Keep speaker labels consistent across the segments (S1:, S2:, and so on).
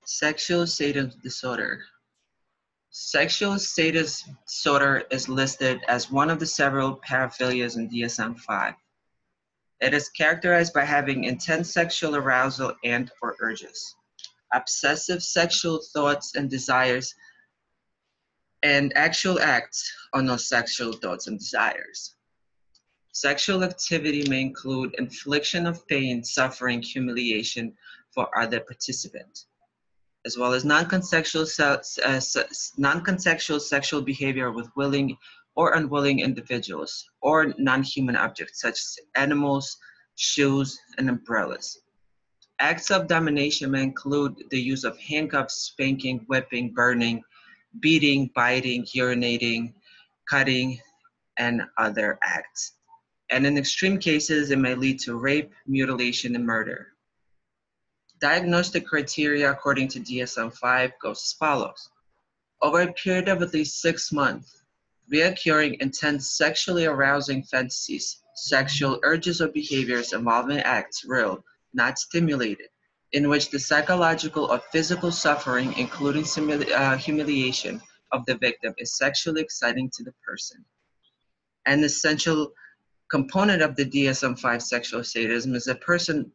S1: Sexual sadism disorder. Sexual sadism disorder is listed as one of the several paraphilias in DSM-5. It is characterized by having intense sexual arousal and/or urges, obsessive sexual thoughts and desires, and actual acts on those sexual thoughts and desires. Sexual activity may include infliction of pain, suffering, humiliation for other participants, as well as non-consensual sexual behavior with willing or unwilling individuals or non-human objects such as animals, shoes, and umbrellas. Acts of domination may include the use of handcuffs, spanking, whipping, burning, beating, biting, urinating, cutting, and other acts. And in extreme cases, it may lead to rape, mutilation, and murder. Diagnostic criteria according to DSM-5 goes as follows. Over a period of at least 6 months, reoccurring intense sexually arousing fantasies, sexual urges or behaviors involving acts real, not stimulated, in which the psychological or physical suffering, including humiliation of the victim, is sexually exciting to the person. An essential component of the DSM-5 sexual sadism is that person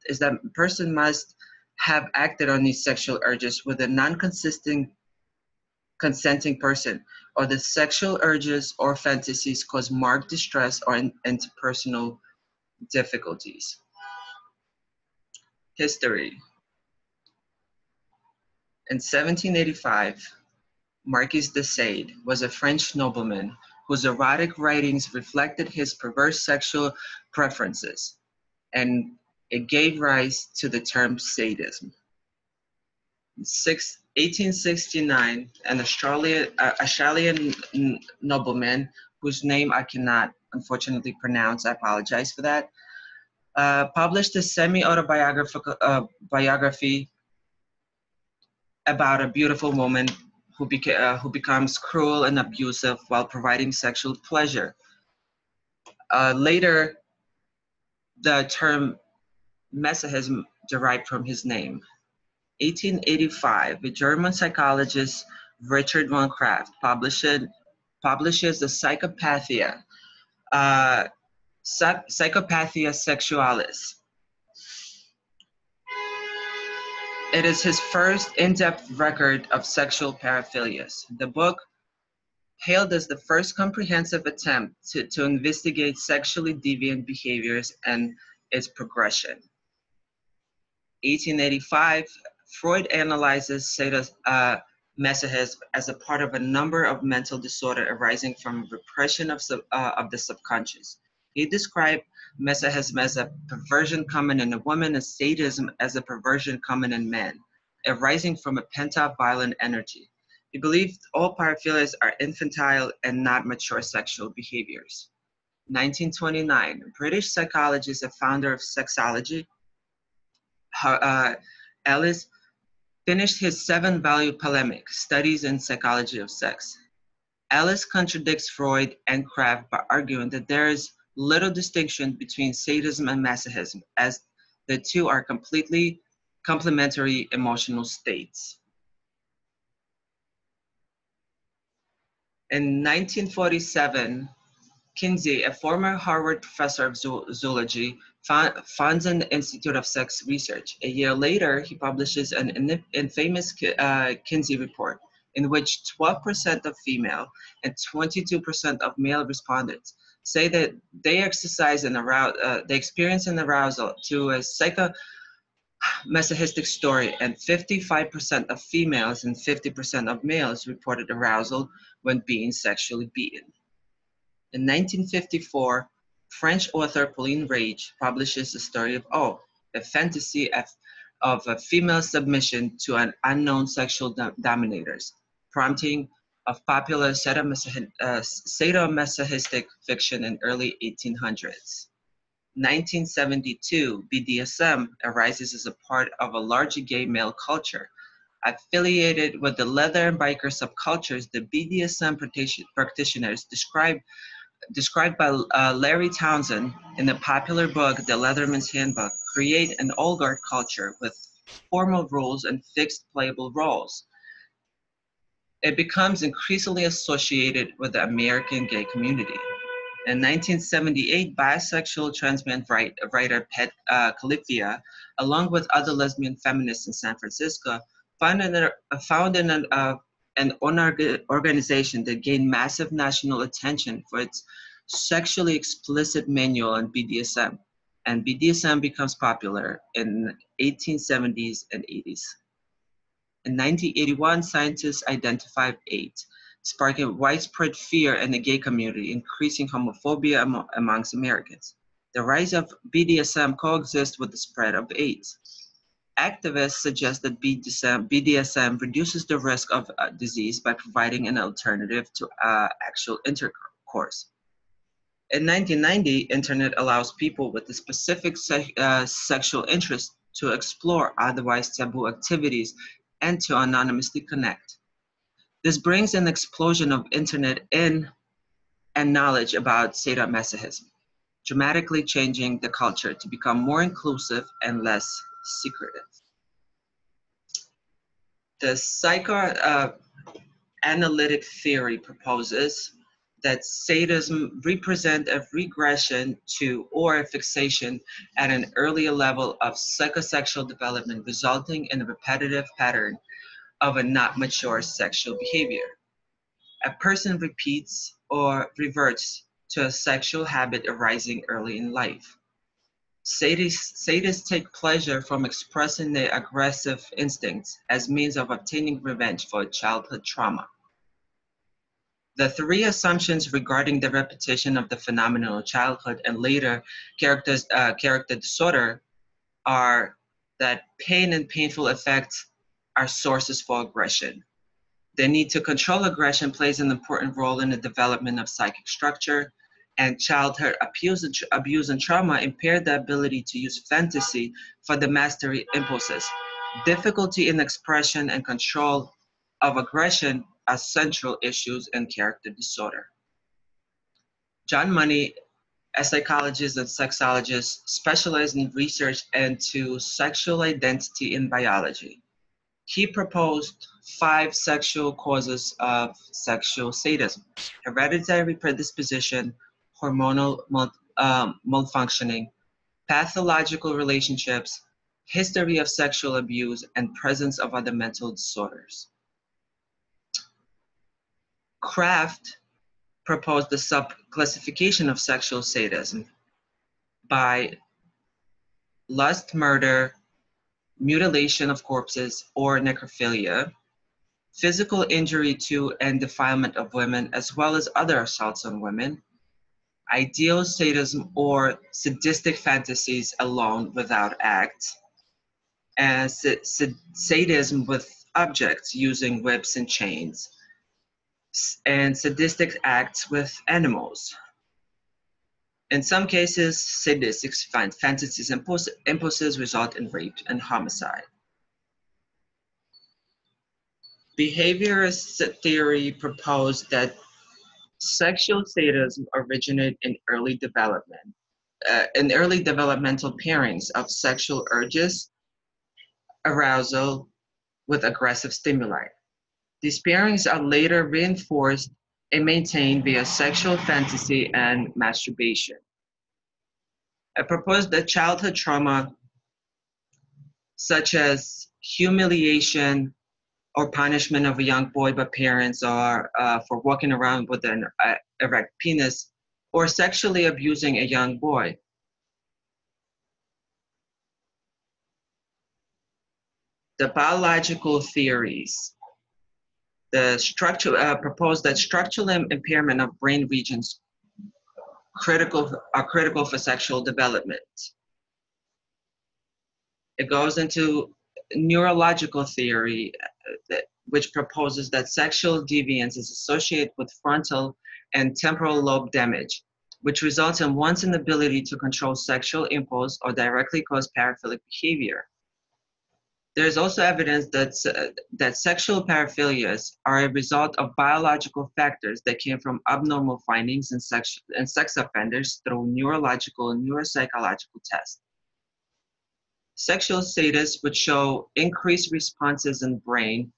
S1: must have acted on these sexual urges with a non-consistent consenting person, or the sexual urges or fantasies cause marked distress or interpersonal difficulties. History. In 1785, Marquis de Sade was a French nobleman whose erotic writings reflected his perverse sexual preferences, and it gave rise to the term sadism. In 1869, an Australian nobleman, whose name I cannot unfortunately pronounce, I apologize for that, published a semi-autobiographical biography about a beautiful woman who becomes cruel and abusive while providing sexual pleasure. Later, the term masochism derived from his name. 1885, the German psychologist Richard von Kraft publishes the Psychopathia Sexualis. It is his first in-depth record of sexual paraphilias. The book, hailed as the first comprehensive attempt to investigate sexually deviant behaviors and its progression. 1885, Freud analyzes masochism as a part of a number of mental disorders arising from repression of the subconscious. He described masochism as a perversion common in a woman and sadism as a perversion common in men, arising from a pent-up violent energy. He believed all paraphilias are infantile and not mature sexual behaviors. 1929, British psychologist and founder of sexology, Ellis, finished his 7-volume polemic, Studies in Psychology of Sex. Ellis contradicts Freud and Kraft by arguing that there is little distinction between sadism and masochism, as the two are completely complementary emotional states. In 1947, Kinsey, a former Harvard professor of zoology, founds an Institute of Sex Research. A year later, he publishes an infamous Kinsey report, in which 12% of female and 22% of male respondents say that they experience an arousal to a psychomasochistic story, and 55% of females and 50% of males reported arousal when being sexually beaten. In 1954, French author Pauline Rage publishes the story of O, a fantasy of a female submission to an unknown sexual dominators, prompting of popular sadomasochistic fiction in early 1800s. 1972, BDSM arises as a part of a larger gay male culture. Affiliated with the leather and biker subcultures, the BDSM practitioners described by Larry Townsend in the popular book The Leatherman's Handbook, create an all-guard culture with formal rules and fixed playable roles. It becomes increasingly associated with the American gay community. In 1978, bisexual trans writer Pet Califia, along with other lesbian feminists in San Francisco, founded an organization that gained massive national attention for its sexually explicit manual on BDSM. And BDSM becomes popular in 1870s and 80s. In 1981, scientists identified AIDS, sparking widespread fear in the gay community, increasing homophobia amongst Americans. The rise of BDSM coexists with the spread of AIDS. Activists suggest that BDSM reduces the risk of disease by providing an alternative to actual intercourse. In 1990, internet allows people with a specific sexual interest to explore otherwise taboo activities and to anonymously connect. This brings an explosion of internet and knowledge about sadomasochism, dramatically changing the culture to become more inclusive and less secretive. The psychoanalytic theory proposes that sadism represents a regression to or a fixation at an earlier level of psychosexual development, resulting in a repetitive pattern of a not mature sexual behavior. A person repeats or reverts to a sexual habit arising early in life. Sadists take pleasure from expressing their aggressive instincts as means of obtaining revenge for childhood trauma. The three assumptions regarding the repetition of the phenomenon of childhood and later character disorder are that pain and painful effects are sources for aggression. The need to control aggression plays an important role in the development of psychic structure, and childhood abuse and trauma impair the ability to use fantasy for the mastery impulses. Difficulty in expression and control of aggression are central issues in character disorder. John Money, a psychologist and sexologist, specialized in research into sexual identity in biology. He proposed 5 sexual causes of sexual sadism: hereditary predisposition, hormonal malfunctioning, pathological relationships, history of sexual abuse, and presence of other mental disorders. Kraft proposed the subclassification of sexual sadism by lust, murder, mutilation of corpses, or necrophilia, physical injury to and defilement of women, as well as other assaults on women, ideal sadism or sadistic fantasies alone without acts, and sadism with objects using whips and chains, and sadistic acts with animals. In some cases, sadistic fantasies and impulses result in rape and homicide. Behaviorist theory proposed that sexual sadism originated in early developmental pairings of sexual urges, arousal with aggressive stimuli. These pairings are later reinforced and maintained via sexual fantasy and masturbation. I proposed that childhood trauma, such as humiliation or punishment of a young boy by parents, or for walking around with an erect penis, or sexually abusing a young boy. The biological theories. The structure proposed that structural impairment of brain regions are critical for sexual development. It goes into neurological theory, which proposes that sexual deviance is associated with frontal and temporal lobe damage, which results in one's inability to control sexual impulse or directly cause paraphilic behavior. There is also evidence that sexual paraphilias are a result of biological factors that came from abnormal findings in sex offenders through neurological and neuropsychological tests. Sexual sadists would show increased responses in brain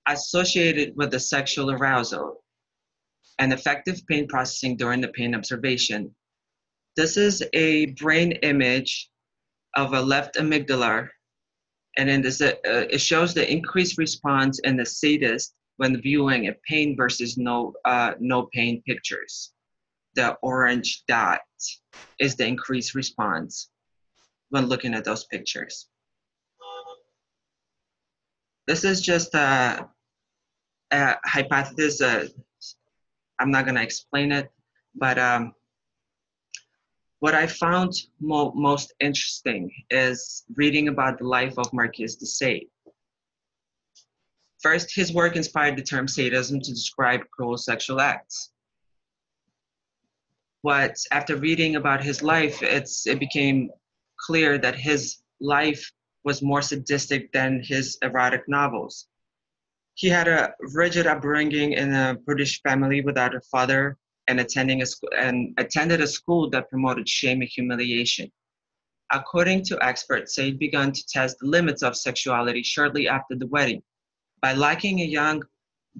S1: associated with the sexual arousal and effective pain processing during the pain observation. This is a brain image of a left amygdala, and it shows the increased response in the sadist when viewing a pain versus no pain pictures. The orange dot is the increased response when looking at those pictures. This is just a hypothesis. I'm not going to explain it, but what I found most interesting is reading about the life of Marquis de Sade. First, his work inspired the term sadism to describe cruel sexual acts. But after reading about his life, it became clear that his life was more sadistic than his erotic novels. He had a rigid upbringing in a British family without a father and attended a school that promoted shame and humiliation. According to experts, Sade began to test the limits of sexuality shortly after the wedding by liking a young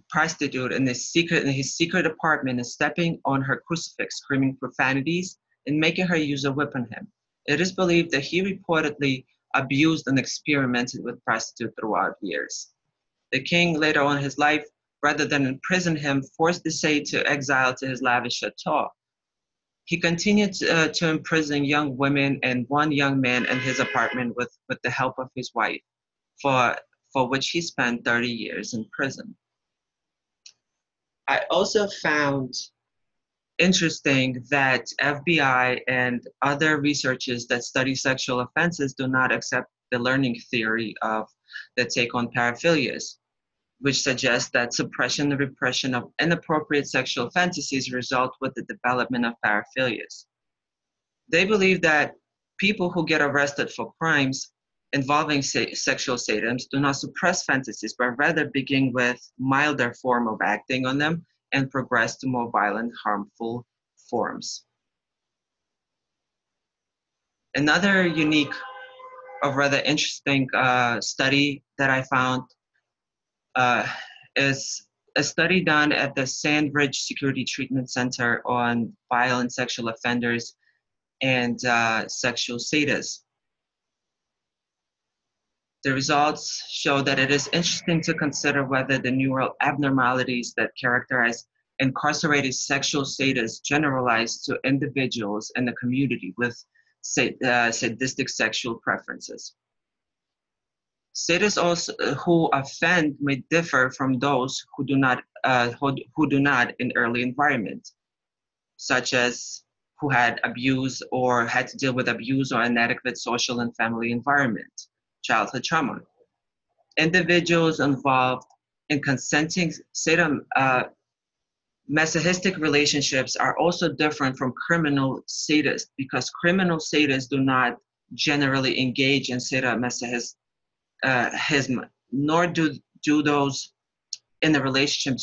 S1: prostitute in his secret apartment and stepping on her crucifix, screaming profanities, and making her use a whip on him. It is believed that he reportedly abused and experimented with prostitutes throughout years. The king, later on in his life, rather than imprison him, forced the Sade to exile to his lavish chateau. He continued to imprison young women and one young man in his apartment with the help of his wife, for which he spent 30 years in prison. I also found interesting that FBI and other researchers that study sexual offenses do not accept the learning theory of the take on paraphilias, which suggests that suppression and repression of inappropriate sexual fantasies result with the development of paraphilias. They believe that people who get arrested for crimes involving sexual sadism do not suppress fantasies, but rather begin with milder form of acting on them and progress to more violent, harmful forms. Another unique or rather interesting study that I found is a study done at the Sandridge Security Treatment Center on violent sexual offenders and sexual sadists. The results show that it is interesting to consider whether the neural abnormalities that characterize incarcerated sexual sadists generalize to individuals in the community with sadistic sexual preferences. Sadists also, who offend may differ from those who do not in early environment, such as who had abuse or had to deal with abuse or inadequate social and family environment, childhood trauma. Individuals involved in consenting masochistic relationships are also different from criminal sadists because criminal sadists do not generally engage in sadomasochism, nor do those in the relationship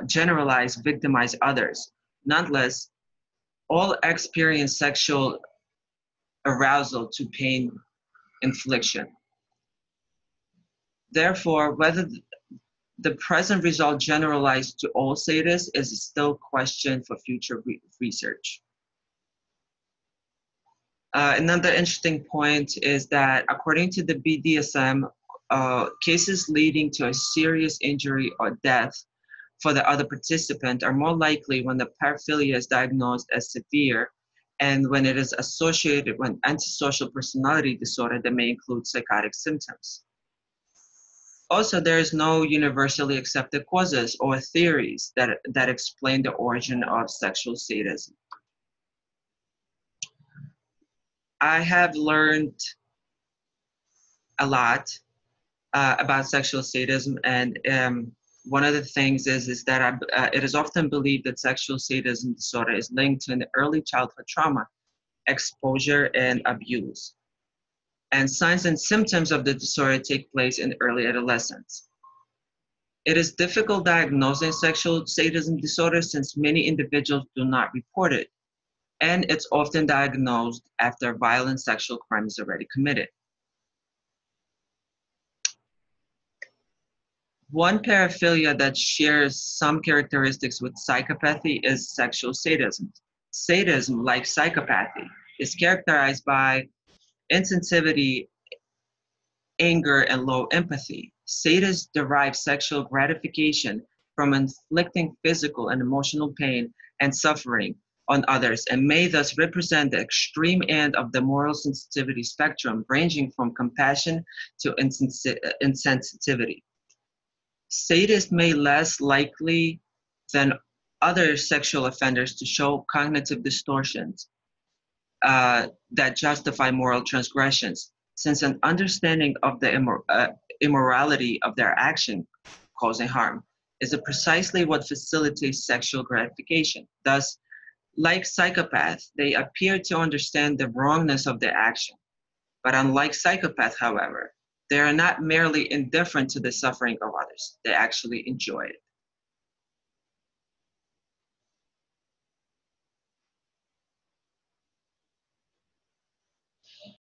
S1: generalize, victimize others. Nonetheless, all experience sexual arousal to pain infliction. Therefore, whether the present result generalized to all sadists is still a question for future research. Another interesting point is that according to the BDSM, cases leading to a serious injury or death for the other participant are more likely when the paraphilia is diagnosed as severe and when it is associated with antisocial personality disorder that may include psychotic symptoms. Also, there is no universally accepted causes or theories that explain the origin of sexual sadism. I have learned a lot about sexual sadism, and one of the things is that it is often believed that sexual sadism disorder is linked to an early childhood trauma, exposure, and abuse. And signs and symptoms of the disorder take place in early adolescence. It is difficult diagnosing sexual sadism disorder since many individuals do not report it. and it's often diagnosed after violent sexual crime is already committed. One paraphilia that shares some characteristics with psychopathy is sexual sadism. Sadism, like psychopathy, is characterized by insensitivity, anger, and low empathy. Sadists derive sexual gratification from inflicting physical and emotional pain and suffering on others and may thus represent the extreme end of the moral sensitivity spectrum, ranging from compassion to insensitivity. Sadists may less likely than other sexual offenders to show cognitive distortions that justify moral transgressions, since an understanding of the immorality of their action causing harm is precisely what facilitates sexual gratification. Thus, like psychopaths, they appear to understand the wrongness of their action. But unlike psychopaths, however, they are not merely indifferent to the suffering of others, they actually enjoy it.